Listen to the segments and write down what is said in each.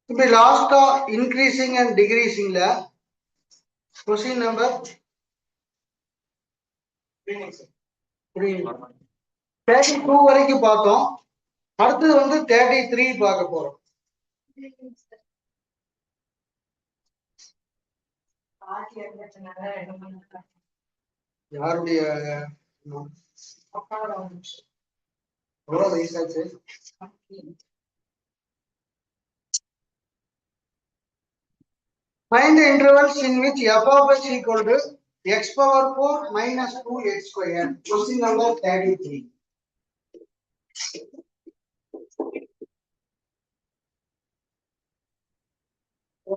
இப்படி லாஸ்டா increasing and டிக்ரீசிங்ல question number 32 வரைக்கும் பார்த்தோம். அடுத்தது வந்து 33 பார்க்க போறோம். யாருடைய எவ்வளவு வயசாச்சு? Find the intervals in which f of x equal to x power 4 minus 2x square. Question number 33.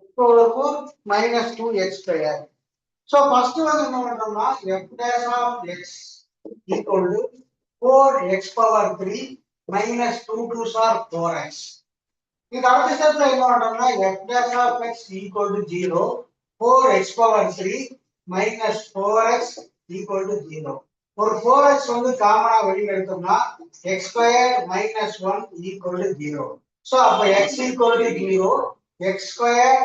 X power 4 minus 2x square. So first one என்ன பண்றோம்னா f dash of x equal to 4x power 3 minus 2 2s are 4x. இந்த அடுத்த ஸ்டெப்ல என்ன பண்றோம்னா f dash of x equal to 0, 4x power 3 minus 4x equal to 0. ஒரு 4x வந்து காமனா வெளிய எடுத்தோம்னா x square minus 1 equal to 0. So அப்ப x equal to 0, x square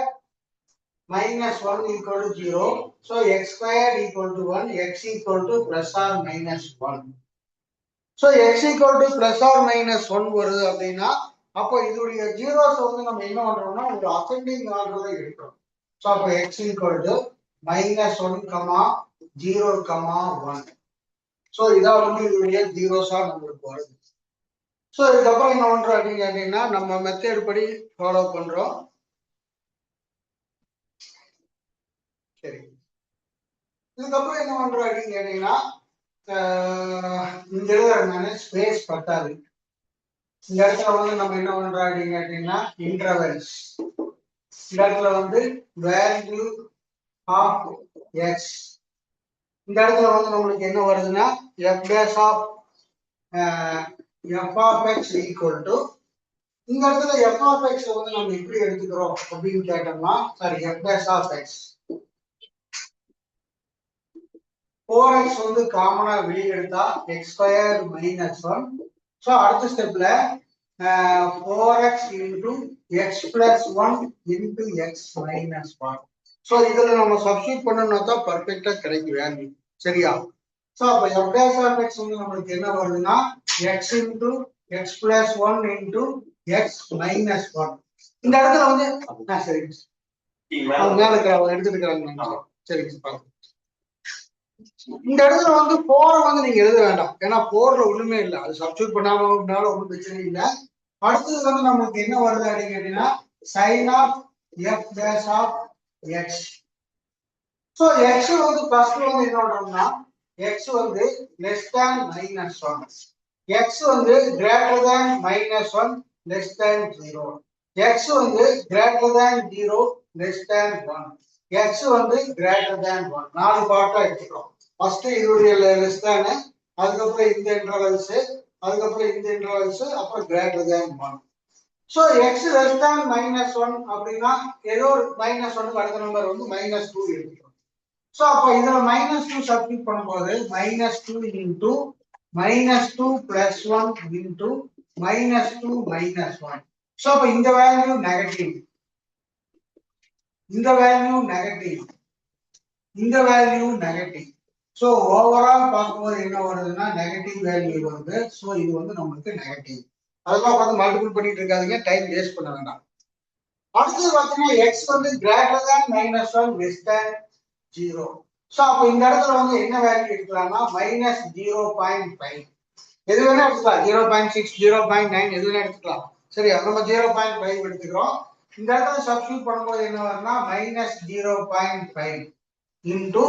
minus 1 equal to 0. So x square equal to 1, x equal to plus or minus 1. So x equal to plus or minus 1 வருது அப்படின்னா அப்போ இதோடைய zeros வந்து நம்ம என்ன பண்றோம்னா ஒரு அசெண்டிங் ஆர்டர்ல எடுக்கிறோம். சோ அப்போ x equal to minus 1, 0, 1. So இதான் வந்து இதோடைய ஜீரோஸா நம்மளுக்கு வருது. சோ இதுக்கப்புறம் என்ன பண்றோம் அப்படின்னு கேட்டீங்கன்னா நம்ம மெத்தட் படி ஃபாலோ பண்றோம். சரி, இதுக்கப்புறம் என்ன பண்றோம் அப்படின்னு கேட்டீங்கன்னா இந்த எழுதுறதுனால ஸ்பேஸ் பத்தாது. இந்த இடத்துல வந்து நம்ம என்ன பண்றோம் அப்படின்னு கேட்டீங்கன்னா இன்டர்வல்ஸ். இந்த இடத்துல வந்து வேல்யூ ஆஃப் எக்ஸ். இந்த இடத்துல வந்து நம்மளுக்கு என்ன வருதுன்னா F dash of F of X equal to இந்த இடத்துல எஃப் ஆஃப் எக்ஸ் வந்து நம்ம எப்படி எடுத்துக்கிறோம் அப்படின்னு கேட்டோம்னா sorry F dash of X 4x வந்து காமனா வெளியே எடுத்தா x ஸ்கொயர் மைனஸ் 1. ஸோ அடுத்த ஸ்டெப்ல 4x into X plus 1 into X minus 1. So இதுல நம்ம சப்ஸ்டியூட் பண்ணோம்னா தான் பர்ஃபெக்டா கிடைக்கும் வேல்யூ. சரியா? ஸோ அப்ப f dash of x வந்து நம்மளுக்கு என்ன வருதுன்னா x into X plus 1 into X minus 1. இந்த இடத்துல வந்து சரி மேல எடுத்துக்கிறாங்க. சரி, இந்த இடத்துல வந்து 4 வந்து நீங்க எழுத வேண்டாம். ஏன்னா 4ல ஒண்ணுமே இல்லை. அது சப்ஸ்டியூட் பண்ணாமனால ஒன்றும் பிரச்சனை இல்லை. அடுத்தது வந்து நமக்கு என்ன வருது அப்படின்னு கேட்டீங்கன்னா sin of f dash of x. So x வந்து ஃபர்ஸ்ட் வந்து என்ன பண்றோம்னா x வந்து less than -1, x வந்து greater than -1 less than 0, x வந்து greater than 0 less than 1, x வந்து greater than 1. நாலு பார்ட்டா எடுத்துக்கிறோம். ஃபர்ஸ்ட் இதோடைய லெஸ் தேன், அதுக்கப்புறம் இந்த இன்டர்வல்ஸ், அதுக்கப்புறம் இந்த இன்டர்வல்ஸ், அப்புறம் greater than 1. So x less than -1 அப்படின்னா ஏதோ ஒரு -1க்கு அடுத்த நம்பர் வந்து -2 எடுத்துக்கிறோம். சோ அப்ப இதுல -2 சப்ஸ்டிட்யூட் பண்ணும்போது -2 இன்டு -2 + 1 இன்டு -2 -1. சோ அப்ப இந்த வேல்யூ நெகட்டிவ், இந்த வேல்யூ நெகட்டிவ், இந்த வேல்யூ நெகட்டிவ். சோ ஓவரால் பார்க்கும்போது என்ன வருதுன்னா நெகட்டிவ் வேல்யூ வருது. சோ இது வந்து நமக்கு நெகட்டிவ். அதெல்லாம் பார்த்து மல்டிபிள் பண்ணிட்டு இருக்காதீங்க, டைம் வேஸ்ட் பண்ண வேண்டாம். அடுத்து பார்த்தீங்கன்னா x வந்து greater than -1 less than 0. So அப்ப இந்த இடத்துல வந்து என்ன வேல்யூ எடுக்கலாம்னா -0.5. எது வேணா எடுத்துக்கலாம், 0.6, 0.9 எது வேணா எடுத்துக்கலாம். சரியா? நம்ம 0.5 எடுத்துக்கிறோம். இந்த இடத்துல சப்ஸ்டிட்யூட் பண்ணும்போது என்ன வரும்னா -0.5 into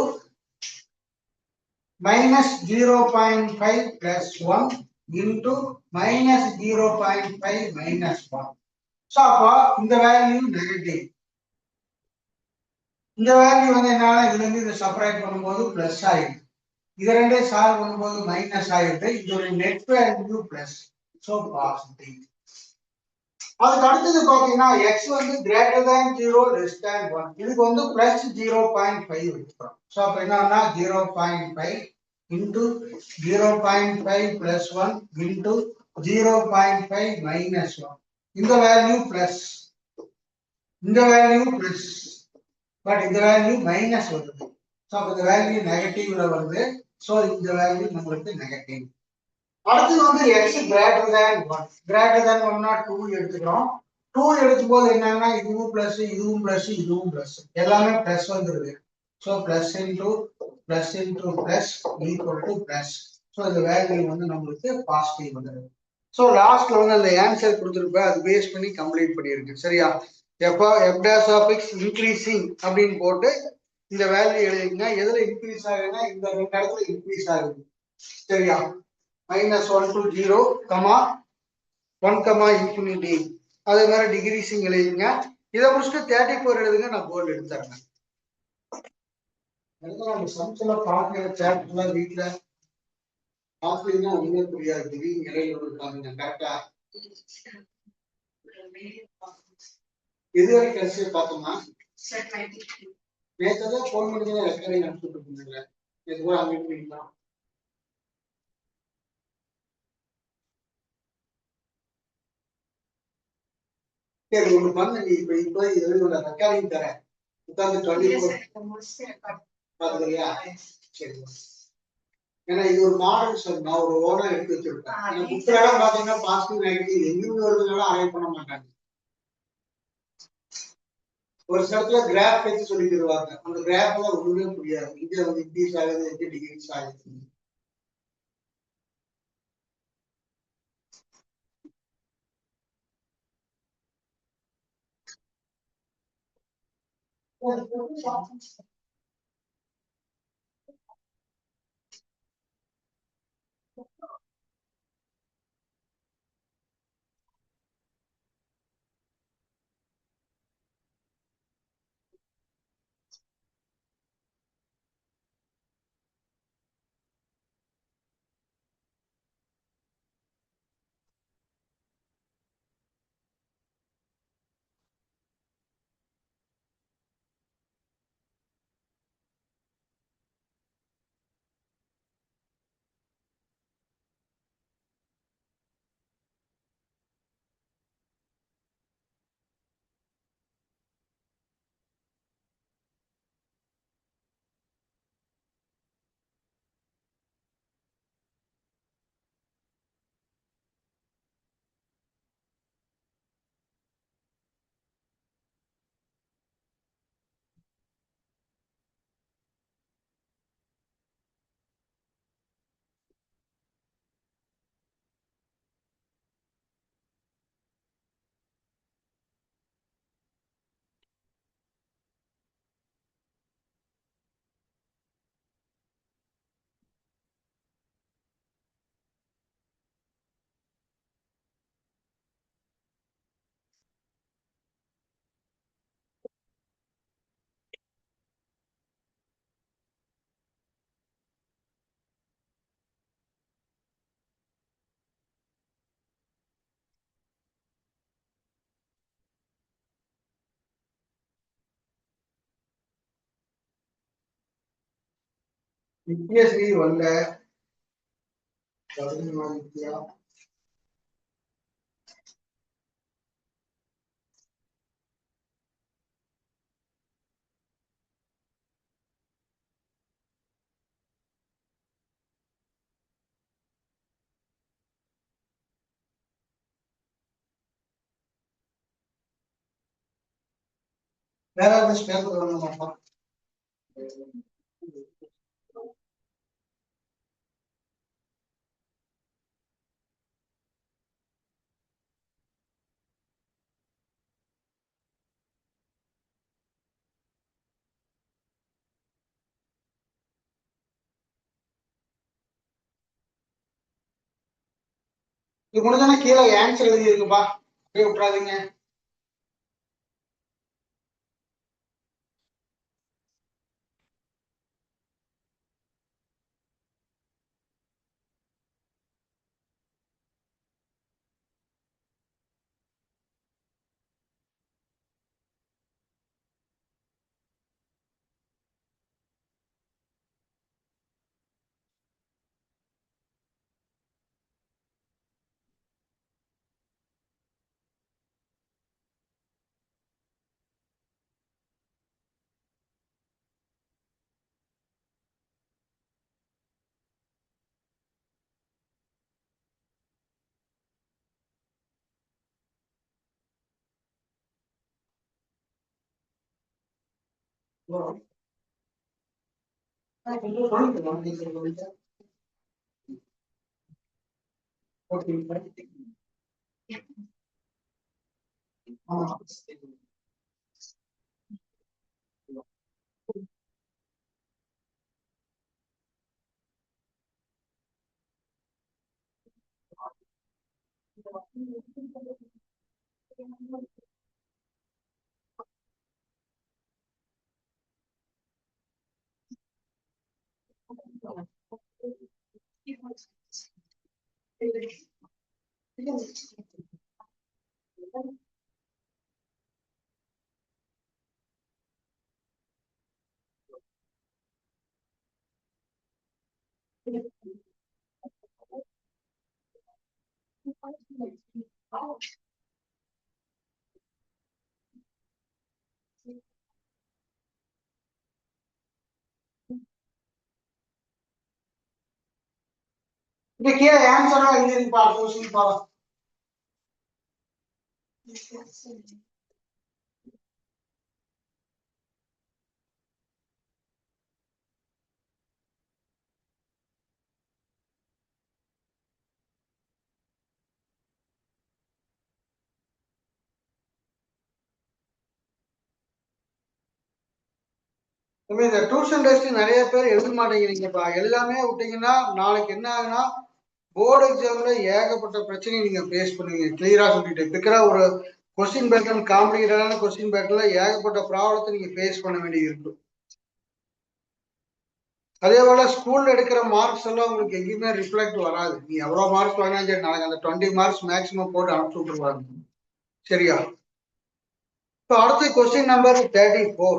-0.5 plus 1 into -0.5 minus 1. So அப்போ இந்த வேல்யூ நெகட்டிவ். இந்த வேல்யூ வந்து என்னால இதுல இருந்து இதை செப்பரேட் பண்ணும்போது பிளஸ் ஆயிடுது. இது ரெண்டே சால்வ் பண்ணும்போது மைனஸ் ஆயிடுது. இதோட net value plus. So positive. அதுக்கு அடுத்தது பாத்தீங்கன்னா x வந்து கிரேட்டர் than 0 less than 1. இதுக்கு வந்து பிளஸ் 0.5 எடுத்துக்கிறோம். சோ அப்ப என்னன்னா 0.5 into 0.5 plus 1 into 0.5 minus 1. இந்த வேல்யூ பிளஸ். இந்த வேல்யூ பிளஸ், பட் இந்த வேல்யூ மைனஸ் வருது. ஸோ இந்த வேல்யூ நெகட்டிவ்ல வருது. ஸோ இந்த வேல்யூ நம்மளுக்கு நெகட்டிவ். அடுத்து வந்து X greater than one, greater than ஒன்னா டூ எடுத்துக்கிறோம். டூ எடுக்கும் போது என்னன்னா இதுவும் பிளஸ், இதுவும் பிளஸ், இதுவும் பிளஸ், எல்லாமே பிளஸ் வந்துருது. So plus into plus into plus equal to plus. So இந்த வேல்யூ வந்து நம்மளுக்கு பாசிட்டிவ் வந்துருது. ஸோ லாஸ்ட்ல வந்து அந்த ஆன்சர் கொடுத்துருப்பேன், அது பேஸ் பண்ணி கம்ப்ளீட் பண்ணியிருக்கு. சரியா? எப்போ F dash of X increasing அப்படின்னு போட்டு இந்த வேல்யூ எழுதிங்க. எதுல இன்க்ரீஸ் ஆகுதுன்னா இந்த ரெண்டு இடத்துல இன்க்ரீஸ் ஆகுது. சரியா? -1 to 0, கமா 1, கமா இன்ஃபினிட்டி. அதே மாதிரி டிகிரீசிங் எழுதிங்க. இதை முடிச்சுட்டு 34 எழுதுங்க, நான் போர்டு எடுத்துறேன். நம்ம சம்ஸ்ல பார்க்கிற சாப்டர்ல வீட்டுல பாத்தீங்கன்னா ஒண்ணுமே புரியாது. திடீர்னு இடையில இருக்காங்க. கரெக்டா? இதுவரை கடைசியை பார்த்தோம்னா நேற்று போன் பண்ணி ரெக்கார்டிங் அனுப்பிட்டு இருந்தீங்க. எதுவும் அனுப்பிட்டீங்களா? சரி, ஒண்ணு பண்ணு. நீ இப்ப எழுதுல ரெக்கார்டிங் தரேன், உட்கார்ந்து 24 பாத்துக்கலையா? சரி. ஏன்னா இது ஒரு மாடல் சார், நான் ஒரு ஓனா எடுத்து வச்சிருக்கேன். புத்தகம் பாத்தீங்கன்னா பாசிட்டிவ் நெகட்டிவ் எங்கிருந்து வருதுனால அரேஞ்ச் பண்ண மாட்டாங்க. ஒரு இடத்துல கிராஃப் வச்சு சொல்லி தருவாங்க. அந்த கிராஃப்ல ஒண்ணுமே புரியாது. இங்க வந்து இன்க்ரீஸ் ஆகுது, இங்க டிகிரீஸ் ஆகுது. வித்தியாசி வரல. வித்தியா வேற ஏதாச்சும் பேப்பர் வாங்க மாட்டோம். இது முடிஞ்சானே கீழே ஆன்சர் எழுதி இருக்குப்பா, அப்படியே விட்டுறாதீங்க. இதுக்கு ஆன்சரா எழுதி பாருங்க. இந்த டியூஷன் டெஸ்ட் நிறைய பேர் எழுத மாட்டேங்கிறீங்கப்பா. எல்லாமே விட்டீங்கன்னா நாளைக்கு என்ன ஆகுனா போர்டு எக்ஸாம்ல ஏகப்பட்ட பிரச்சனையை நீங்க ஃபேஸ் பண்ணுவீங்க. கிளியரா சொல்லிட்டு இருக்கிற ஒரு கொஸ்டின் பேட்டர்ன் காம்ப்ளிகேட்டடான கொஸ்டின் பேட்டர்ல ஏகப்பட்ட ப்ராப்ளத்தை நீங்க ஃபேஸ் பண்ண வேண்டியது இருக்கும். அதே போல ஸ்கூல்ல எடுக்கிற மார்க்ஸ் எல்லாம் உங்களுக்கு எங்கேயுமே ரிஃப்ளெக்ட் வராது. நீ எவ்வளவு மார்க்ஸ் வாங்கினாலும் சரி, நாளைக்கு அந்த 20 மார்க்ஸ் மேக்ஸிமம் போட்டு அனுப்பிச்சு விட்டுருவாங்க. சரியா? இப்போ அடுத்து question number 34.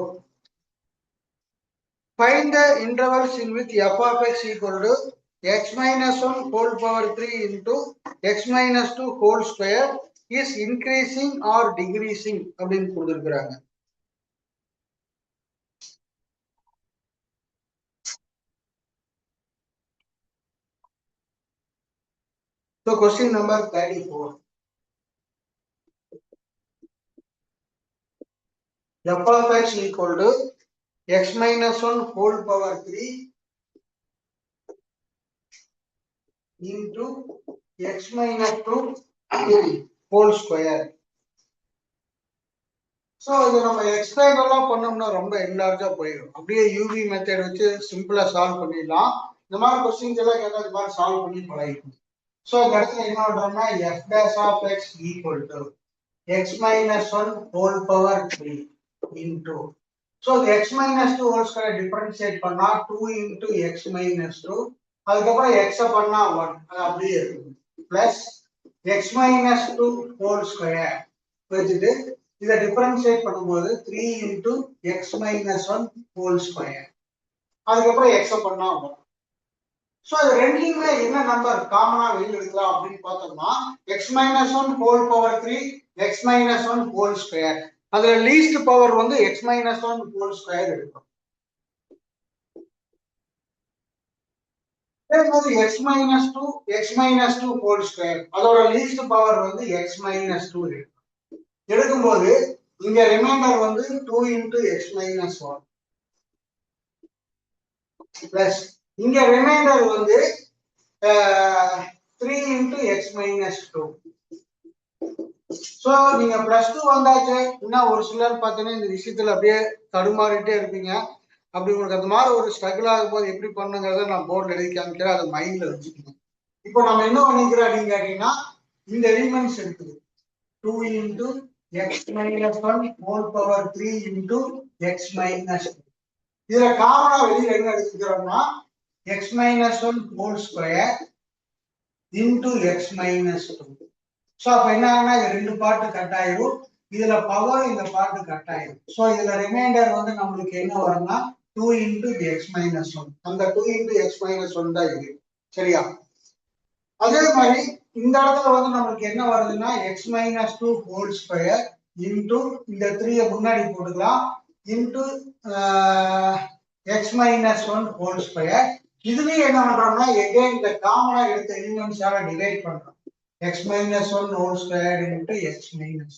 Find the intervals in which f of x equal to x minus 1 whole power 3 into x minus 2 whole square is increasing or decreasing அப்படின்னு கொடுத்திருக்கிறாங்க. So question number 34. f of x equal to x minus 1 whole power 3 into x minus 2 whole square. So இதை நம்ம explain எல்லாம் பண்ணோம்னா ரொம்ப என்லார்ஜா போயிடும். அப்படியே UV method வச்சு சிம்பிளா சால்வ் பண்ணிடலாம். இந்த மாதிரி கொஸ்டின்ஸ் எல்லாம் கேட்டா இந்த மாதிரி சால்வ் பண்ணி பழகிக்கும். ஸோ இந்த இடத்துல என்ன பண்றோம்னா F dash of X equal to X minus 1 whole power 3 into. So X minus 2 whole square differentiate பண்ணா 2 இன்டூ எக்ஸ் மைனஸ் 2, அதுக்கப்புறம் எக்ஸ பண்ணா 1, அது அப்படியே இருக்கும். Plus X minus 2 whole square வச்சுட்டு இதை டிஃபரன்ஷியேட் பண்ணும்போது 3 into X minus 1 whole square, அதுக்கப்புறம் எக்ஸ பண்ணா 1. ஸோ அது ரெண்டுலையுமே என்ன நம்பர் காமனா வெளியில் எடுக்கலாம் அப்படின்னு பார்த்தோம்னா X minus 1 whole power 3 X minus 1 whole square. அதுல லீஸ்ட் பவர் வந்து எக்ஸ் மைனஸ் 1 ஹோல் ஸ்கொயர் எடுக்கும். X minus 2 X minus 2 whole square, அதோட லீஸ்ட் பவர் வந்து எக்ஸ் மைனஸ் 2 எடுக்கும். எடுக்கும்போது இங்க ரிமைண்டர் வந்து 2 இன்டூ எக்ஸ் மைனஸ் 1 பிளஸ் இங்க ரிமைண்டர் வந்து 3 இன்டூ எக்ஸ் மைனஸ் 2. சோ நீங்க பிளஸ் 2 வந்தாச்சு. இன்னும் ஒரு சிலர் பார்த்தீங்கன்னா இந்த விஷயத்துல அப்படியே தடுமாறிட்டே இருப்பீங்க. அப்படி உங்களுக்கு அந்த மாதிரி ஒரு ஸ்ட்ரகிள் ஆகும் போது எப்படி பண்ணுங்கிறத நான் போர்டில் எழுதி காமிக்கிறேன், அதை மைண்ட்ல வச்சுக்கணும். இப்போ நம்ம என்ன பண்ணிக்கிறோம் அப்படின்னு கேட்டீங்கன்னா இந்த எலிமெண்ட்ஸ் இருக்குது 2 into x minus 1 whole power 3 into x minus 2. இதுல காமனா வெளியில என்ன எடுத்துக்கிறோம்னா x minus 1 whole square into x minus 2. So அப்ப என்ன ஆகுனா இது ரெண்டு பார்ட் கட் ஆயிடும். இதுல பவர் இந்த பார்ட் கட் ஆயிடும். சோ இதுல ரிமைண்டர் வந்து நம்மளுக்கு என்ன வரும்னா 2 into x minus 1. அந்த 2 into x minus 1 தான் இது. சரியா? அதே மாதிரி இந்த இடத்துல வந்து நமக்கு என்ன வருதுன்னா x minus 2 whole square into இந்த 3 முன்னாடி போட்டுக்கலாம் into x minus 1 whole square. இதுலயே என்ன பண்றோம்னா again இந்த காமனா எடுத்த எலிமெண்ட்ஸால டிவைட் பண்றோம். x minus 1 whole square into x minus.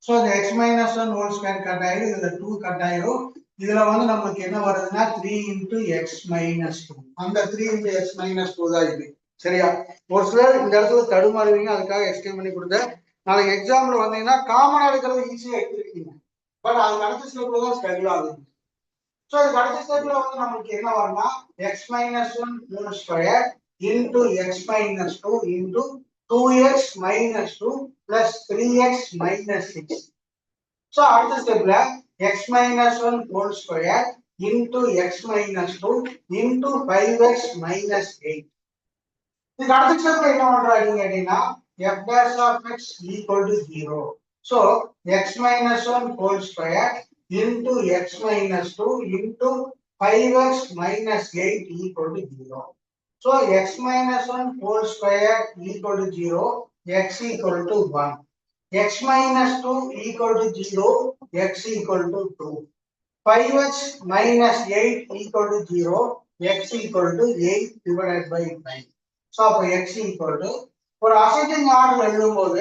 So the x minus 1 whole square cut ஆயிடும். இதுல 2 கட் ஆயிடும். இதுல வந்து நமக்கு என்ன வருதுன்னா 3 into x minus 2. அந்த 3 into x minus 2 தான் இது. சரியா? ஒரு சிலர் இந்த இடத்துல தடுமாறுவீங்க, அதுக்காக எக்ஸ்பிளைன் பண்ணி கொடுத்தேன். நாளைக்கு எக்ஸாம்ல வந்தீங்கன்னா காமனா இருக்கிறது ஈஸியா எடுத்துருக்கீங்க, பட் அதுக்கு அடுத்த ஸ்டெப்ல தான் ஸ்ட்ரகிள் ஆகுது. ஸோ இதுக்கு அடுத்த ஸ்டெப்ல வந்து நமக்கு என்ன வரும்னா x minus 1 whole square into x minus 2 into 2x minus 2 plus 3x minus 6. So அடுத்த ஸ்டெப்ல x minus 1 whole square into x minus 2 into 5x minus 8. இதுக்கு அடுத்த ஸ்டெப்ல என்ன பண்றாங்க கேட்டீங்கன்னா f dash of x equal to 0. So x minus 1 whole square into x minus 2 into 5x minus 8 equal to 0. So x minus 1 whole square equal to 0, x equal to 1. X minus 2 equal to 0, x equal to 2. 5x minus 8 equal to 0, x equal to 8 divided by 9. So, அப்போ x equal to ஒரு ascending order எழுதும்போது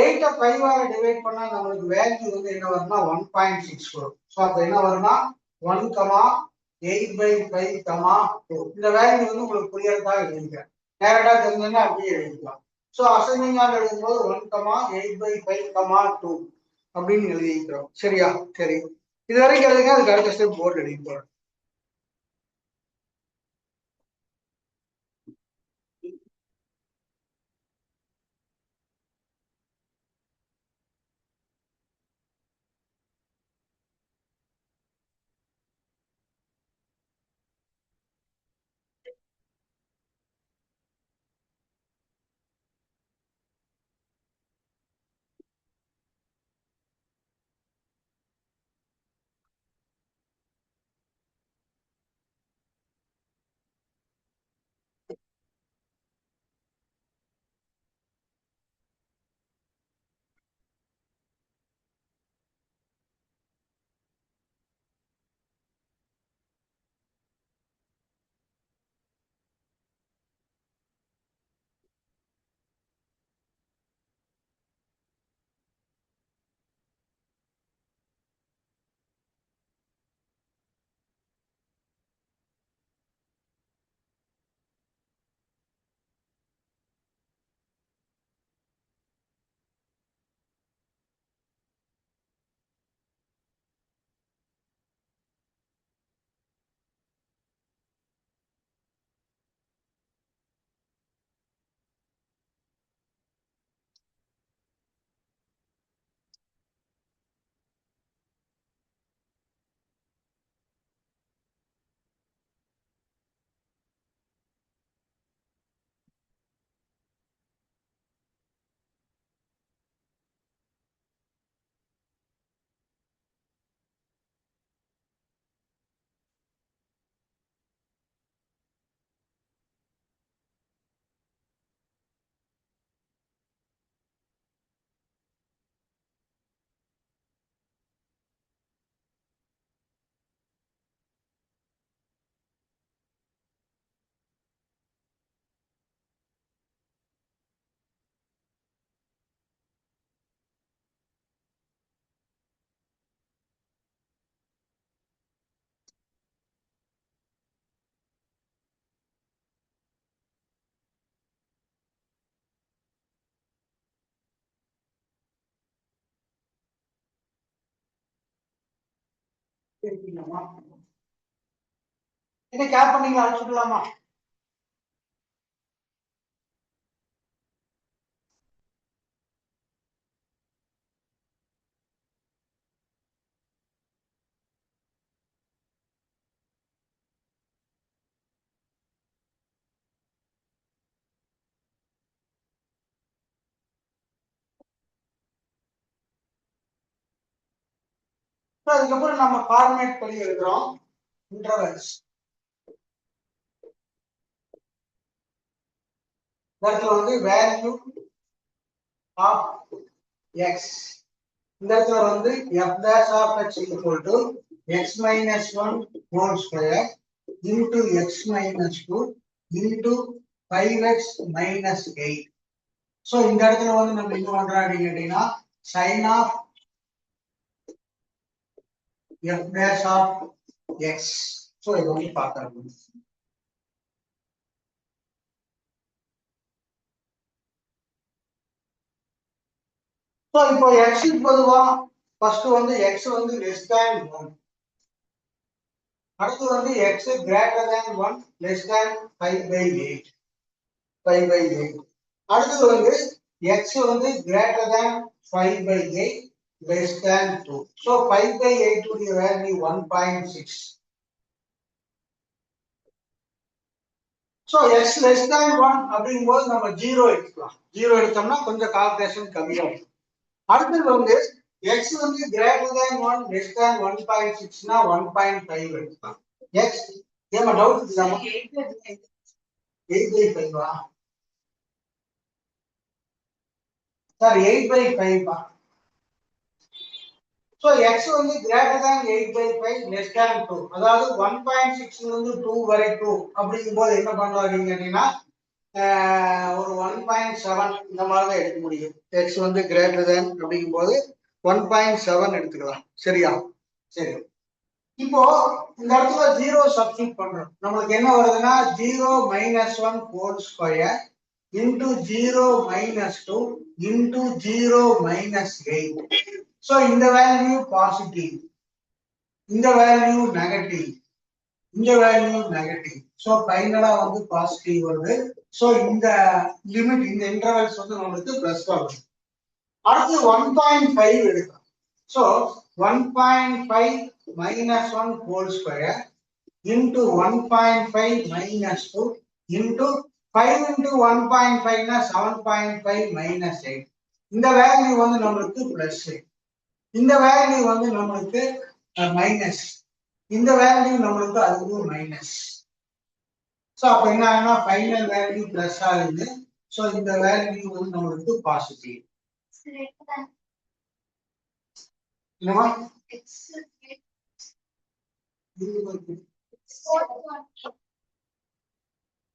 8 5 ஆல divide பண்ணா நமக்கு value வந்து என்ன வரும்னா 1.6 வரும். ஸோ அப்போ என்ன வரும்னா 1, 8/5, 2. இந்த வேல்யூ வந்து உங்களுக்கு புரியறதுக்காக எழுதிக்கிறேன். நேரடா தெரிஞ்சதுன்னா அப்படியே எழுதிக்கலாம். ஸோ அசெண்டிங் ஆர்டர் எழுதும்போது 1, 8/5, 2 அப்படின்னு எழுதிக்கிறோம். சரியா? சரி, இது வரைக்கும் எழுதுங்க. அதுக்கு அடுத்த ஸ்டெப் போர்டு எழுதி போறோம். இதை கேப் பண்ணீங்களா? அழைச்சுக்கலாமா? அதுக்கப்புறம் நம்ம ஃபார்மேட் பண்ணி எழுதுறோம். இன்டர்வல்ஸ் இடத்துல வந்து வேல்யூ ஆஃப் எக்ஸ், இந்த இடத்துல வந்து f dash of x equal to x minus 1 whole square into x minus 2 into 5x minus 8. So இந்த இடத்துல வந்து நம்ம என்ன பண்றோம் அப்படின்னு கேட்டீங்கன்னா sin of f dash of x. So இது வந்து பார்க்கணும். So இப்போ x க்கு பொதுவா ஃபர்ஸ்ட் வந்து x வந்து less than 1. அடுத்து வந்து x greater than 1 less than 5/8. 5/8. அடுத்து வந்து x வந்து greater than 5/8 less than 2. So 5/8 உடைய value 1.6. So x less than 1 அப்படிங்கும்போது நம்ம 0 எடுக்கலாம். 0 எடுத்தோம்னா கொஞ்சம் கால்குலேஷன் கம்மியாகும். அடுத்து வந்து x வந்து greater than 1 less than 1.6 னா 1.5 எடுக்கலாம். x ஏமா டவுட் இருக்குதாமா? 8/5 சார் 8/5 பா. So x வந்து greater than 8/5 less than 2. அதாவது 1.6 ல இருந்து 2 வரை 2 அப்படிங்கும்போது என்ன பண்ணலாம் கேட்டீங்கன்னா ஒரு 1.7 இந்த மாதிரி தான் எடுக்க முடியும். x வந்து greater than அப்படிங்கும்போது 1.7 எடுத்துக்கலாம். சரியா? சரி. இப்போ இந்த இடத்துல 0 சப்ஸ்டிட்யூட் பண்றோம். நமக்கு என்ன வருதுன்னா 0 - 1 whole square into 0 - 2 into 0 - 8. So இந்த வேல்யூ பாசிட்டிவ், இந்த வேல்யூ நெகட்டிவ், இந்த வேல்யூ நெகட்டிவ். சோ ஃபைனலா வந்து பாசிட்டிவ் வருது. சோ இந்த லிமிட் இந்த இன்டர்வல்ஸ் வந்து நமக்கு பிளஸ் ஆகும். அடுத்து 1.5 எடுக்கலாம். So 1.5 - 1 whole square into 1.5 - 2 into 5 into 1.5 னா 7.5 - 8. இந்த வேல்யூ வந்து நமக்கு பிளஸ், இந்த வேல்யூ வந்து நமக்கு மைனஸ், இந்த வேல்யூ நமக்கு அதுவும் மைனஸ். சோ அப்ப என்ன ஆகும்னா ஃபைனல் வேல்யூ பிளஸ் ஆகுது. சோ இந்த வேல்யூ வந்து நமக்கு பாசிட்டிவ். என்னமா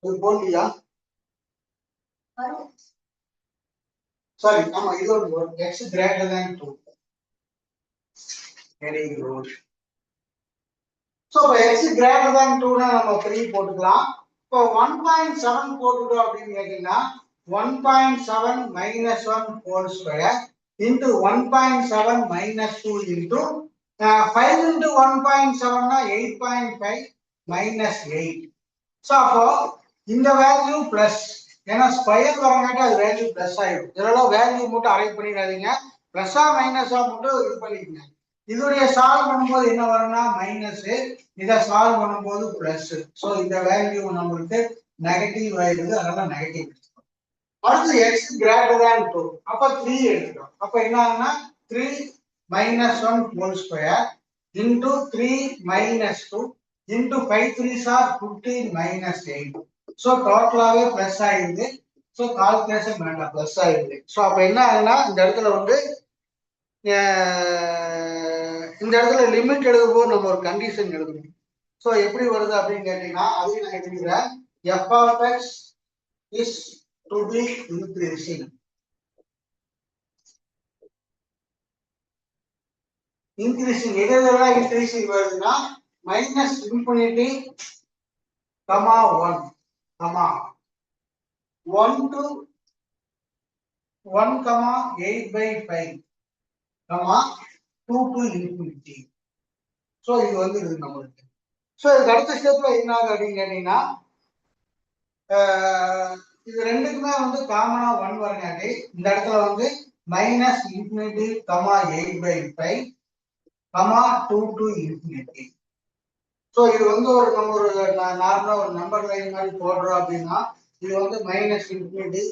இது போலியா? சாரி, ஆமா இது ஒரு x greater than 2. Very good. So இப்போ x greater than 2 னா நம்ம 3 போட்டுக்கலாம். இப்போ 1.7 போட்டுட்டோம் அப்படின்னு கேட்டீங்கன்னா 1.7 - 1 whole square into 1.7 - 2 into 5 into 1.7 னா 8.5 - 8. சோ அப்போ இந்த வேல்யூ பிளஸ், ஏன்னா ஸ்கொயர் வரங்காட்டி அது வேல்யூ பிளஸ் ஆயிடும். இதெல்லாம் வேல்யூ மட்டும் அரேஞ்ச் பண்ணிடாதீங்க, பிளஸ்ஸா மைனஸா மட்டும் இது பண்ணிக்கங்க. இதோடைய சால்வ் பண்ணும்போது என்ன வரும்னா மைனஸ், இதை சால்வ் பண்ணும்போது பிளஸ். சோ இந்த வேல்யூ நம்மளுக்கு நெகட்டிவ் ஆயிடுது, அதனால நெகட்டிவ். அடுத்து x greater than 2 அப்ப 3 எடுத்துட்டோம். அப்ப என்ன ஆகும்னா 3 - 1 whole square into 3 - 2 into 5 3s are 15 - 8. So டோட்டலாவே plus ஆயிடுது. சோ கால்குலேஷன் வேண்டாம், பிளஸ் ஆயிடுது. சோ அப்ப என்ன ஆகுதுன்னா இந்த இடத்துல வந்து இந்த இடத்துல லிமிட் எழுதும்போது நம்ம ஒரு கண்டிஷன் எழுதணும். சோ எப்படி வருது அப்படின்னு கேட்டீங்கன்னா அதையும் நான் எழுதிக்கிறேன். f of x is to be increasing. Increasing எதெல்லாம் இன்க்ரீசிங் வருதுன்னா minus infinity comma 1 comma 1 to 1 comma 8/5 comma 2 to infinity. So இது வந்து இது நம்மளுக்கு. சோ இதுக்கு அடுத்த ஸ்டெப்ல என்ன ஆகுது அப்படின்னு கேட்டீங்கன்னா இது ரெண்டுக்குமே வந்து காமனா 1 வரங்காட்டி இந்த இடத்துல வந்து minus infinity comma 8/5 comma 2 to infinity. So இது வந்து ஒரு நம்ம ஒரு நார்மலா ஒரு நம்பர் லைன் மாதிரி போடுறோம் அப்படின்னா இது வந்து மைனஸ் இன்ஃபினிட்டி,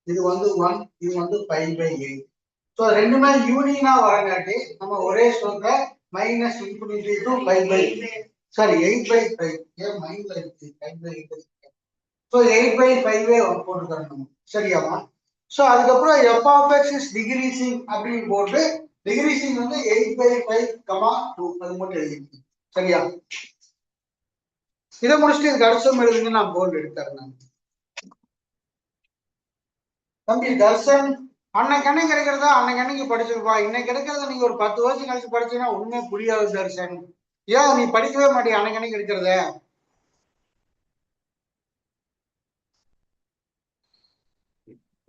இது வந்து 1, இது வந்து 5/8. சோ ரெண்டுமே யூனியனா வரங்காட்டி நம்ம ஒரே ஸ்டெப்ல மைனஸ் இன்ஃபினிட்டி டு 5/8 சாரி 8/5 ஏன் மைண்ட்ல இருக்கு 5/8. சோ 8/5 போட்டுக்கணும். சரியாமா? சோ அதுக்கப்புறம் f of x is decreasing அப்படின்னு போட்டு டிகிரீசிங் வந்து 8/5 கமா 2 அது மட்டும் எழுதிக்கணும். சரியா? இதை முடிச்சுட்டு இதுக்கு அடுத்த எழுதுங்க, நான் போர்டு எடுத்துறேன். தம்பி தர்சன் அன்னைக்கு கிடைக்கிறதா அன்னைக்கு படிச்சிருப்பா, இன்னைக்கு கிடைக்கிறத நீங்க ஒரு 10 வருஷம் கழிச்சு படிச்சீங்கன்னா உண்மை புரியாது தர்சன். ஏன் நீ படிக்கவே மாட்டியா அன்னைக்கு இருக்கிறத?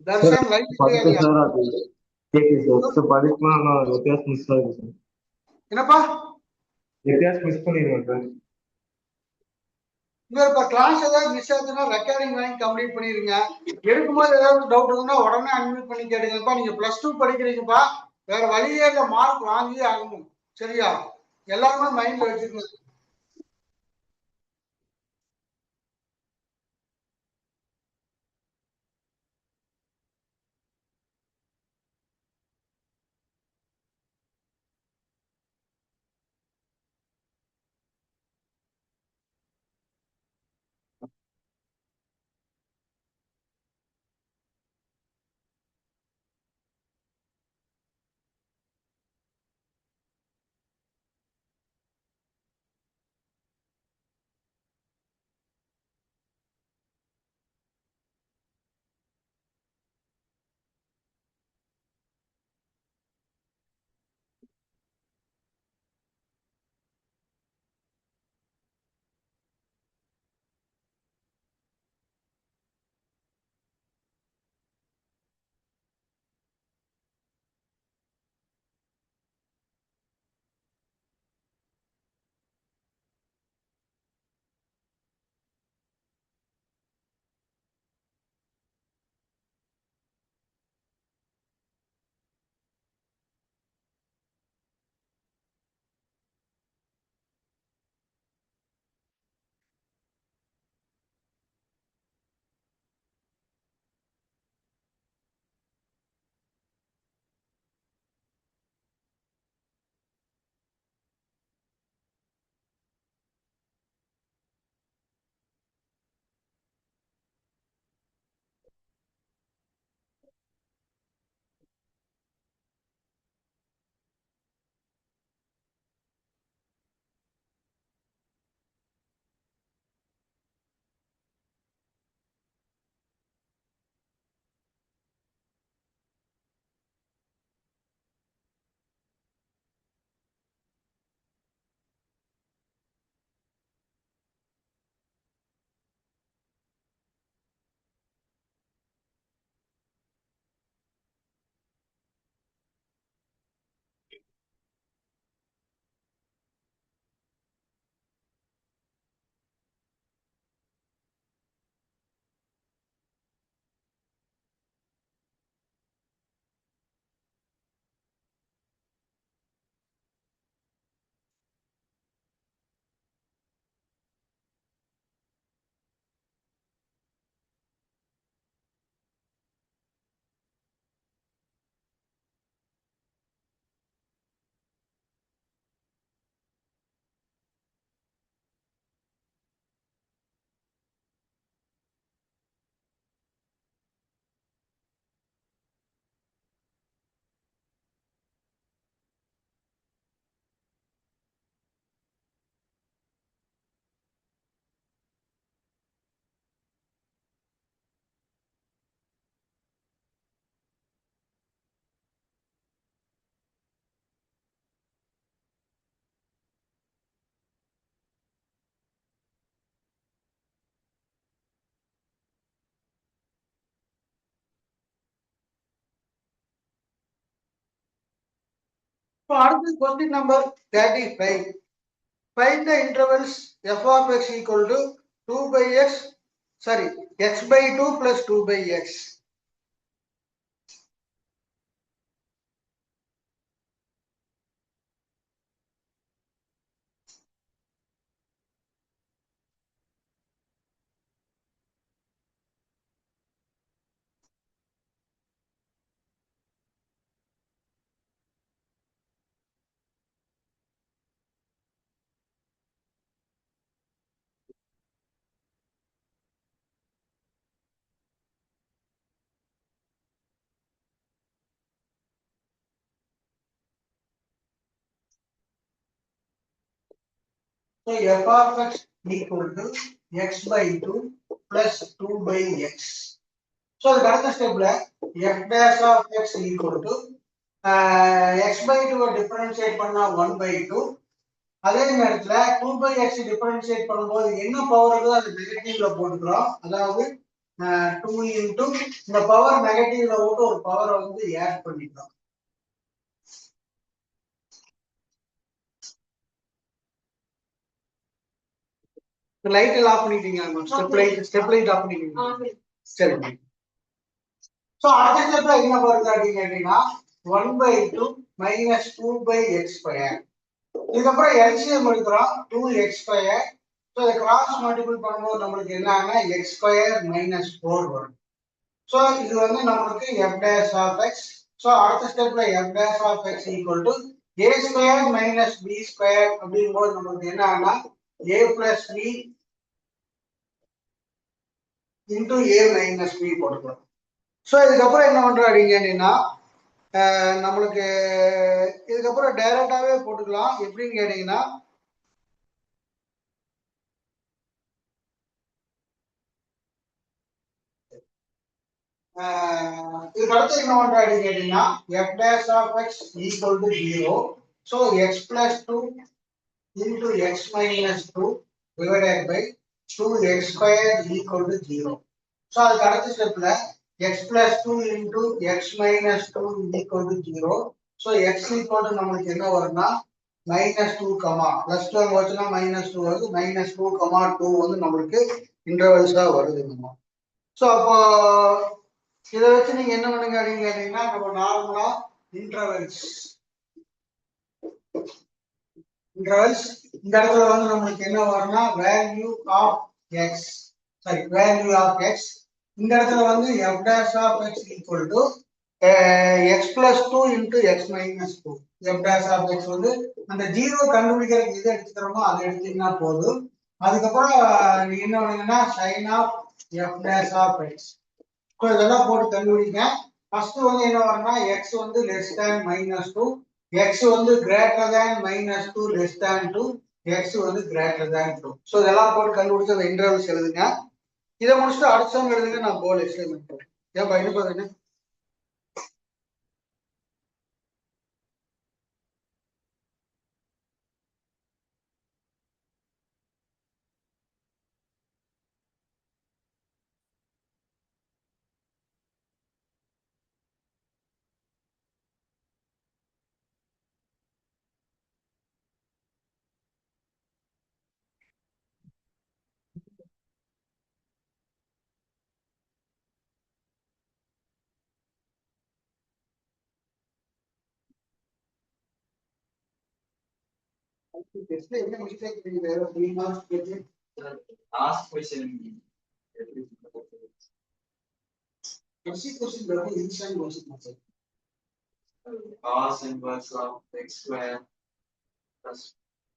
தர்ஷன் லைட் இல்லையா? என்னப்பா மிஸ் பண்ணிடுவேன். இப்ப கிளாஸ் ஏதாவது மிஸ் ஆச்சுன்னா ரெக்கார்டிங் வாங்கி கம்ப்ளீட் பண்ணிருங்க. எடுக்கும்போது ஏதாவது டவுட் இருந்தா உடனே அட்மிட் பண்ணி கேட்டுங்கப்பா. நீங்க +2 படிக்கிறீங்கப்பா, வேற வழியே இல்ல, மார்க் வாங்கி ஆகணும். சரியா? எல்லாருமே மைண்ட்ல வச்சுக்கணும். இப்போ அடுத்து question number 35. Find the intervals f of x equal to 2 by x, sorry, x by 2 plus 2 by x. So f of x equal to x by 2 plus 2 by x. So the அடுத்த ஸ்டெப்ல f dash of x equal to x by 2 differentiate பண்ணா 1 by 2 அதே நேரத்துல 2/x differentiate பண்ணும்போது என்ன power இருக்கோ அது நெகட்டிவ்ல போட்டுக்கிறோம். அதாவது 2 இன்டு இந்த பவர் நெகட்டிவ்ல போட்டு ஒரு பவரை வந்து ஆட் பண்ணிக்கிறோம். லைட் எல்லாம் ஆஃப் பண்ணிட்டீங்க. ஸ்டெப் லைட் ஆஃப் பண்ணிட்டீங்க. சரி. சோ அடுத்த ஸ்டெப்ல என்ன வருது அப்படின்னு கேட்டீங்கன்னா 1/2 மைனஸ் 2/x². இதுக்கப்புறம் எல்சிஎம் எடுக்கிறோம் 2x². ஸோ இதை கிராஸ் மல்டிபிள் பண்ணும்போது நம்மளுக்கு என்னன்னா x² மைனஸ் 4 வரும். ஸோ இது வந்து நம்மளுக்கு f dash of x. So அடுத்த ஸ்டெப்ல f dash of x equal to a² minus b² அப்படிங்கும்போது நம்மளுக்கு என்னன்னா a plus b into a minus b போட்டுக்கலாம். ஸோ இதுக்கப்புறம் என்ன பண்றாங்க அப்படின்னா நம்மளுக்கு இதுக்கப்புறம் டைரக்டாவே போட்டுக்கலாம். எப்படின்னு கேட்டீங்கன்னா இதுக்கு அடுத்து என்ன பண்றோம் அப்படின்னு கேட்டீங்கன்னா f dash of x equal to 0. So x plus 2 into x minus 2 divided by 2x² equal to 0. So அதுக்கு அடுத்த ஸ்டெப்ல x plus 2 into x minus 2 equal to 0. So x equal to நம்மளுக்கு என்ன வரும்னா -2, +2 வச்சுனா -2 வருது. -2, 2 வந்து நம்மளுக்கு இன்டர்வல்ஸா வருது நம்ம. ஸோ அப்போ இதை வச்சு நீங்க என்ன பண்ணுங்க அப்படின்னு கேட்டீங்கன்னா நம்ம நார்மலா இன்டர்வல்ஸ் இந்த இடத்துல வந்து நம்மளுக்கு என்ன வரும்னா value of X value of X. இந்த இடத்துல வந்து f dash of x equal to x plus 2 into x minus 2. f dash of x வந்து அந்த ஜீரோ கண்டுபிடிக்கிறதுக்கு எது எடுத்துக்கிறோமோ அதை எடுத்தீங்கன்னா போதும். அதுக்கப்புறம் நீங்க என்ன பண்ணுங்கன்னா sin of f dash of x. So இதெல்லாம் போட்டு கண்டுபிடிங்க. ஃபர்ஸ்ட் வந்து என்ன வரும்னா x வந்து less than -2, x வந்து greater than -2 less than 2, x வந்து greater than 2. ஸோ இதெல்லாம் போட்டு கண்டுபிடிச்சு அந்த இன்டர்வல்ஸ் எழுதுங்க. இதை முடிச்சுட்டு அடுத்த சம் எழுதுங்க. நான் கோல் எக்ஸ்பிளைன் பண்ணுறேன். ஏன் பயணம் பாருங்க. என்ன மிஸ்டேக் வேற 3 மார்க்ஸ் கேட்டு லாஸ்ட் क्वेश्चन கடைசி क्वेश्चन ரொம்ப இன்ஸ்டன்ட் क्वेश्चन ஆச்சு. cos inverse of x² plus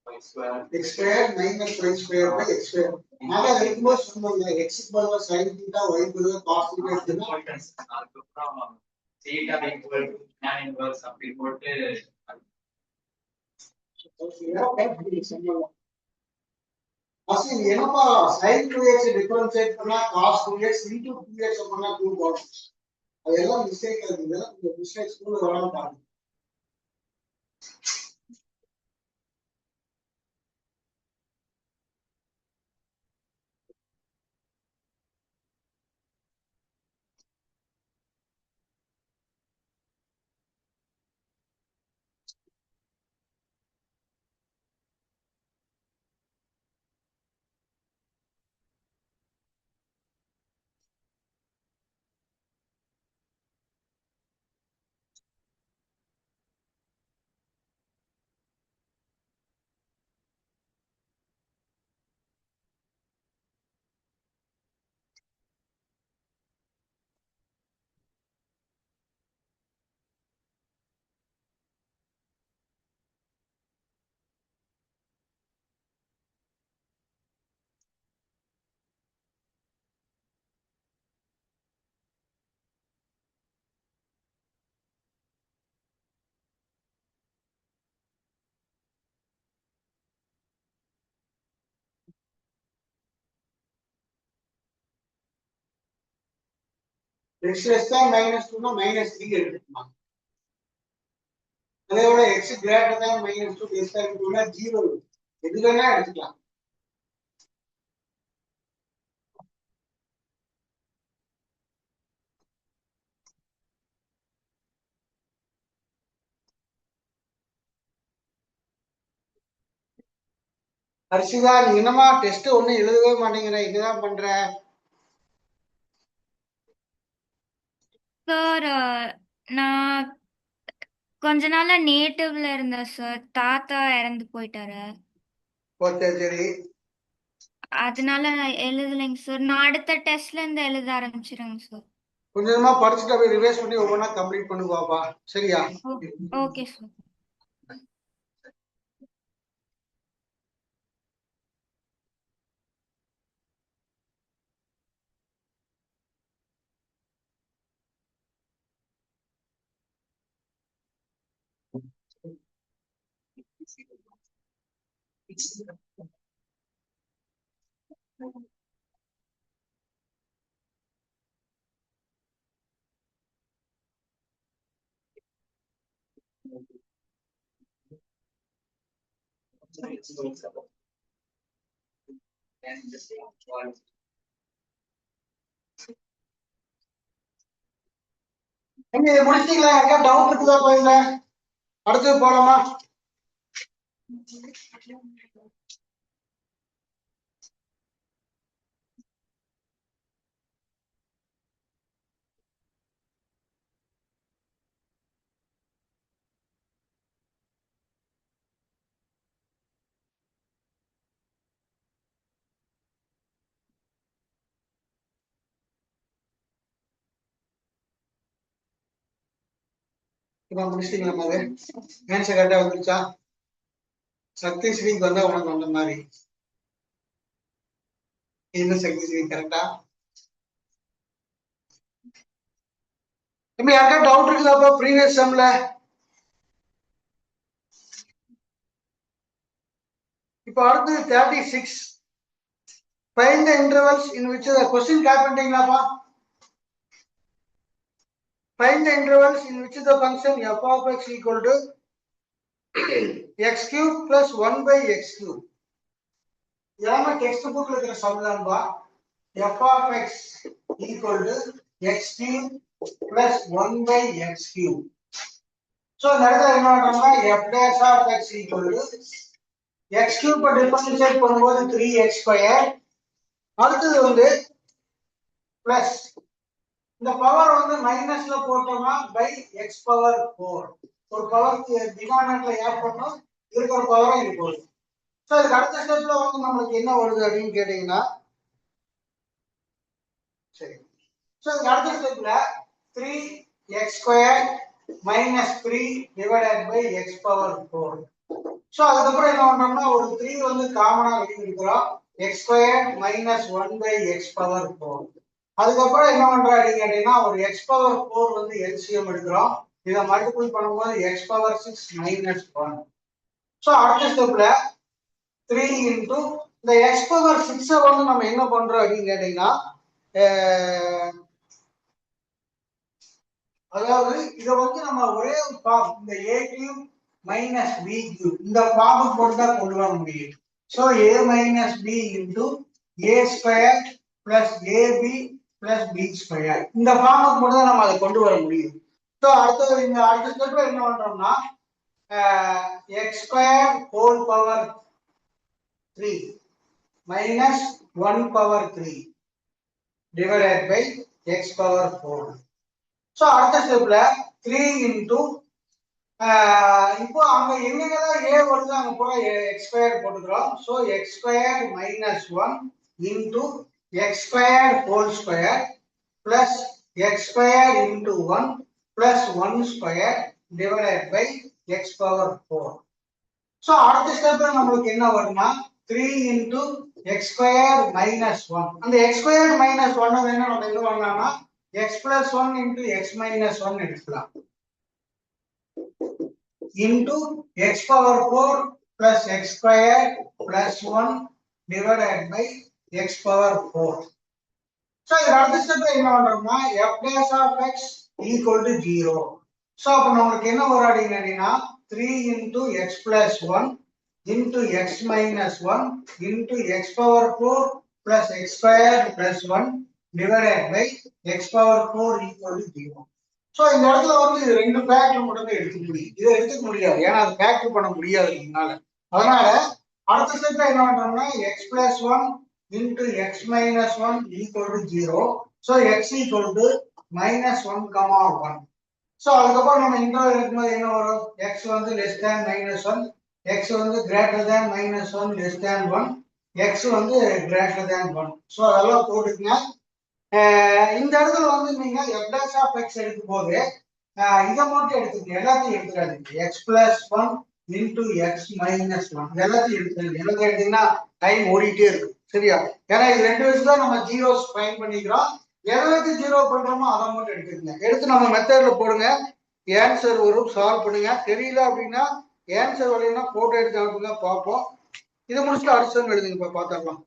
y² x² minus y² by x². ஆனா ரெகுலர் சொன்னோம்ல x = sin θ y = cos θ எடுத்தா அதுக்கப்புறம் θ equal to tan inverse அப்படி போட்டு என்னப்பா sin 2x டிஃபரன்ஷியேட் பண்ணா cos 2x into 2x பண்ணா 2 வரும். அதெல்லாம் மிஸ்டேக் இருக்குது. இந்த மிஸ்டேக் ஸ்கூல்ல வராம பாருங்க. x less than -2 னா -3 எடுத்துக்கலாம். அதே போல x greater than -2 less than 2 னா 0. எது வேணா எடுத்துக்கலாம். ஹர்ஷிதா, நீ என்னமா டெஸ்ட் ஒண்ணும் எழுதவே மாட்டேங்கிற, இதுதான் பண்ற? சார் நான் கொஞ்ச நாளா நேட்டிவ்ல இருந்தேன் சார். தாத்தா இறந்து போயிட்டாரு. ஓகே, சரி. அதனால நான் எழுதலைங்க சார். நான் அடுத்த டெஸ்ட்ல இருந்து எழுத ஆரம்பிச்சிருங்க சார். கொஞ்சமா படிச்சுட்டு அப்படியே ரிவைஸ் பண்ணி ஒவ்வொன்றா கம்ப்ளீட் பண்ணுவாப்பா, சரியா? Okay sir. நீங்க இதை முடிச்சிட்டீங்களா? யாருக்கா டவுட் இருக்குதா? போயிருங்க, அடுத்தது போலாமா? இப்ப முடிச்சிட்டீங்களா? போது ஆன்சர் கரெக்டா வந்துருச்சா? சக்திஸ்ரீக்கு வந்தா உனக்கு வந்த மாதிரி. என்ன சக்திஸ்ரீ கரெக்டா? இப்ப யாருக்கா டவுட் இருக்குதாப்பா ப்ரீவியஸ் செம்ல? இப்போ அடுத்து 36. Find the intervals in which the question gap பண்ணிட்டீங்களாப்பா? Find the intervals in which the function f of x equal to x cube plus 1 by x cube. எல்லாமே டெக்ஸ்ட் புக்ல இருக்கிற சம் தான்பா. f of x equal to x cube plus 1 by x cube. So இந்த இடத்துல என்ன பண்றோம்னா f dash of x equal to x cube differentiate பண்ணும்போது 3x square. அடுத்தது வந்து பிளஸ் இந்த பவர் வந்து மைனஸ்ல போட்டோம்னா பை எக்ஸ் பவர் 4. ஒரு பவர் டினாமினேட்டர்ல ஆட் பண்ணோம், இருக்கிற பவரை இது போகுது. ஸோ இதுக்கு அடுத்த ஸ்டெப்ல வந்து நம்மளுக்கு என்ன வருது அப்படின்னு கேட்டீங்கன்னா, சரி, ஸோ இதுக்கு அடுத்த ஸ்டெப்ல 3x square minus 3 divided by X power 4. So அதுக்கப்புறம் என்ன பண்றோம்னா ஒரு 3 வந்து காமனா வெளியே எடுக்கிறோம், X square minus 1 by X power 4. அதுக்கப்புறம் என்ன பண்றோம் கேட்டீங்கன்னா ஒரு எக்ஸ் பவர் 4 வந்து எல்சிஎம் எடுக்கிறோம், இதை மல்டிபிள் பண்ணும்போது எக்ஸ் பவர் 6 மைனஸ் 1. ஸோ அடுத்த ஸ்டெப்ல 3 இன்டூ இந்த எக்ஸ் பவர் 6 வந்து நம்ம என்ன பண்றோம் அப்படின்னு கேட்டீங்கன்னா, அதாவது இதை வந்து நம்ம ஒரே இந்த A cube minus B cube இந்த ஃபார்முக்கு போட்டு தான் கொண்டு வர முடியும். So A minus B into A square plus AB plus B square இந்த ஃபார்முக்கு மட்டும் தான் நம்ம அதை கொண்டு வர முடியும். ஸோ அடுத்தது இந்த அடுத்த ஸ்டெப்ல என்ன பண்றோம்னா X square whole power 3 minus 1 power 3 divided by X power 4. So அடுத்த ஸ்டெப்ல 3 இன்டூ இப்போ அங்க எங்கெல்லாம் ஏ வருது அங்க பூரா எக்ஸ் ஸ்கொயர் போட்டுக்கிறோம். So X square minus 1 into X square whole square plus X square into 1 plus 1 square divided by X power 4. So அடுத்த ஸ்டெப்ல நம்மளுக்கு என்ன வரும்னா 3 இன்டூ எக்ஸ் ஸ்கொயர் மைனஸ் 1. அந்த எக்ஸ் ஸ்கொயர் மைனஸ் 1 வேணும் நம்ம என்ன பண்ணலாம்னா X plus 1 into X minus 1 எடுக்கலாம் into x power 4 plus x square plus 1 divided by x power 4. So இந்த அடுத்த ஸ்டெப்ல என்ன பண்றோம்னா f dash of x equal to 0. So அப்ப நமக்கு என்ன வரும் அப்படினா 3 into x plus 1 into x minus 1 into x power 4 plus x square plus 1 divided by x power 4 equal to 0. So இந்த இடத்துல வந்து இது ரெண்டு ஃபேக்டர் மட்டும் தான் எடுத்துக்க முடியும். இதை எடுத்துக்க முடியாது, ஏன்னா அது ஃபேக்டர் பண்ண முடியாது இதனால. அதனால அடுத்த ஸ்டெப்ல என்ன பண்றோம்னா x plus 1 into x minus 1 equal to 0. So x equal to minus 1 comma 1. So அதுக்கப்புறம் நம்ம இன்டர்வல் எடுக்கும்போது என்ன வரும்? x வந்து லெஸ் தேன் மைனஸ் 1, x வந்து greater than minus 1 less than 1, x வந்து கிரேட்டர் தேன் 1. ஸோ அதெல்லாம் போட்டுக்கங்க. இந்த இடத்துல வந்து நீங்க f dash of x எடுக்கும் போது இதை மட்டும் எடுத்துக்கங்க, எல்லாத்தையும் எடுத்துக்காதீங்க. x plus 1 into x minus 1 எல்லாத்தையும் எடுத்துக்கங்க. எல்லாத்தையும் எடுத்தீங்கன்னா டைம் ஓடிட்டே இருக்கும், சரியா? ஏன்னா இது ரெண்டு வச்சு தான் நம்ம ஜீரோஸ் ஃபைண்ட் பண்ணிக்கிறோம். எதற்கு ஜீரோ பண்றோமோ அதை மட்டும் எடுத்துக்கங்க. எடுத்து நம்ம மெத்தட்ல போடுங்க, ஆன்சர் வரும், சால்வ் பண்ணுங்க. தெரியல அப்படின்னா ஆன்சர் வரலைன்னா போட்டோ எடுத்து அனுப்புங்க, பார்ப்போம். இதை முடிச்சுட்டு அடுத்த எழுதுங்க, பார்த்துடலாம்.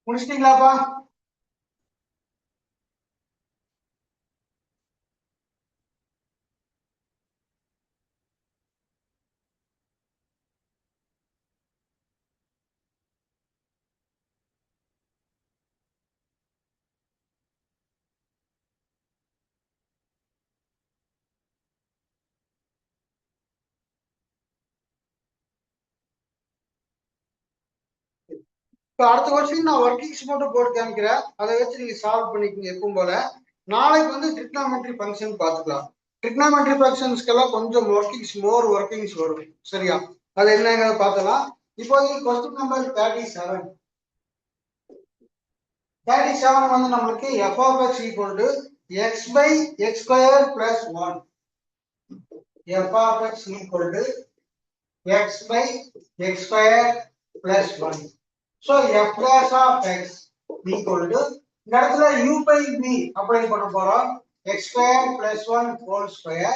முடிச்சிட்டீங்களாப்பா? இப்போ அடுத்த வருஷம் நான் ஒர்க்கிங்ஸ் மட்டும் போட்டு காமிக்கிறேன். அதை வச்சு நீங்க சால்வ் பண்ணிக்கோங்க எப்பவும் போல. நாளைக்கு வந்து ட்ரிக்னாமெட்ரி ஃபங்க்ஷன் பார்த்துக்கலாம். ட்ரிக்னாமெட்ரி ஃபங்க்ஷன்ஸ்க்கெல்லாம் கொஞ்சம் மோர் ஒர்க்கிங்ஸ் வரும். சரியா? அது என்னங்கிறத பார்த்தலாம். இப்போ கொஸ்டின் நம்பர் 37. 37 வந்து நம்மளுக்கு f of x equal to x by x square plus 1. f of x equal to x by x square plus 1. So f dash of x equal to இந்த இடத்துல u by v அப்ளை பண்ண போறோம். x square plus 1 whole square.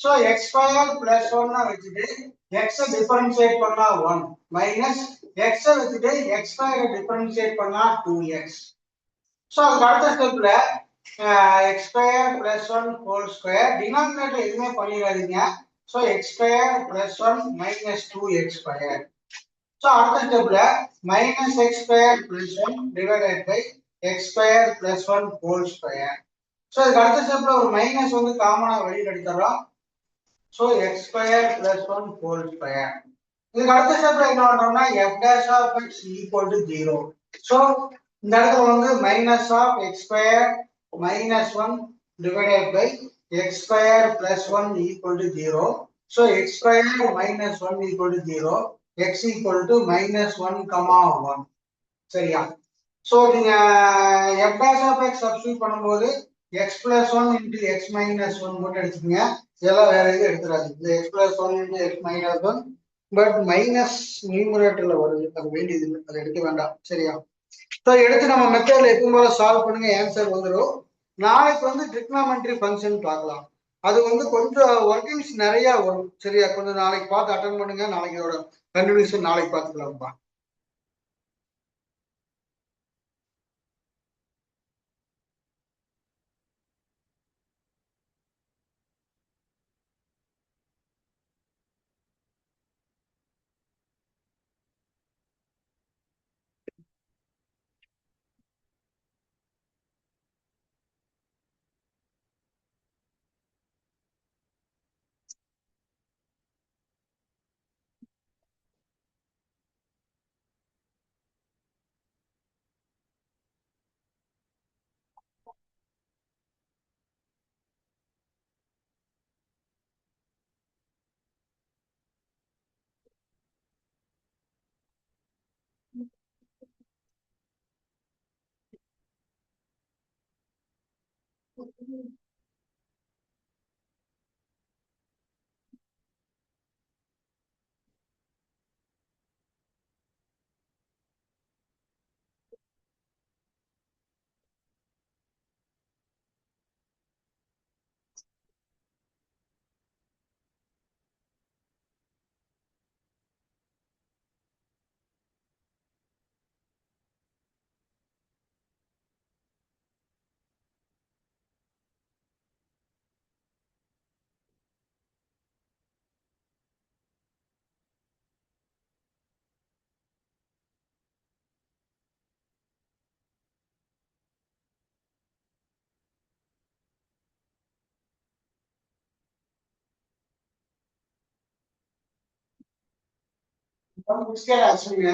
So x square plus 1 னா வச்சிட்டு x differentiate பண்ணா 1 minus x வச்சிட்டு x square differentiate பண்ணா 2x. So அடுத்த ஸ்டெப்ல x square plus 1 whole square denominator எதுவுமே பண்ணிடாதீங்க. So x square plus 1 minus 2x square. So அடுத்த ஸ்டெப்ல minus x square plus 1 divided by x square plus 1 whole square. So இதுக்கு அடுத்த ஸ்டெப்ல ஒரு மைனஸ் வந்து காமனா வெளியில எடுத்துறோம். So x square plus 1 whole square. இதுக்கு அடுத்த ஸ்டெப்ல என்ன பண்றோம்னா f dash of x equal to 0. So இந்த இடத்துல வந்து minus of x square minus 1 divided by x square plus 1 equal to 0. So x square minus 1 equal to 0. x equal to minus 1 comma 1. சரியா? So நீங்க f dash of x substitute பண்ணும்போது x plus 1 into x minus 1 மட்டும் எடுத்துக்கங்க. இதெல்லாம் வேற எதுவும் எடுத்துறாதீங்க. இந்த x plus 1 into x minus 1 but minus நியூமரேட்டர்ல வருது. அது வேண்டியது இல்லை. அதை எடுக்க வேண்டாம். சரியா? ஸோ எடுத்து நம்ம மெத்தட்ல எப்பவும் போல சால்வ் பண்ணுங்க. ஆன்சர் வந்துடும். நாளைக்கு வந்து ட்ரிக்னாமெட்ரி ஃபங்க்ஷன் பார்க்கலாம். அது வந்து கொஞ்சம் ஒர்க்கிங்ஸ் நிறைய வரும். சரியா? கொஞ்சம் நாளைக்கு பார்த்து அட்டன் பண்ணுங்க. நாளைக்கு இதோட கண்டினியூஷன் நாளைக்கு பார்த்துக்கலாம்ப்பா. ஆக்சுவலிங்க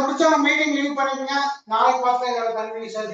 முடிச்சவங்க மீட்டிங் லீவ் பண்ணிக்கங்க. நாளைக்கு பார்த்தா கன்ஃபியூஷன்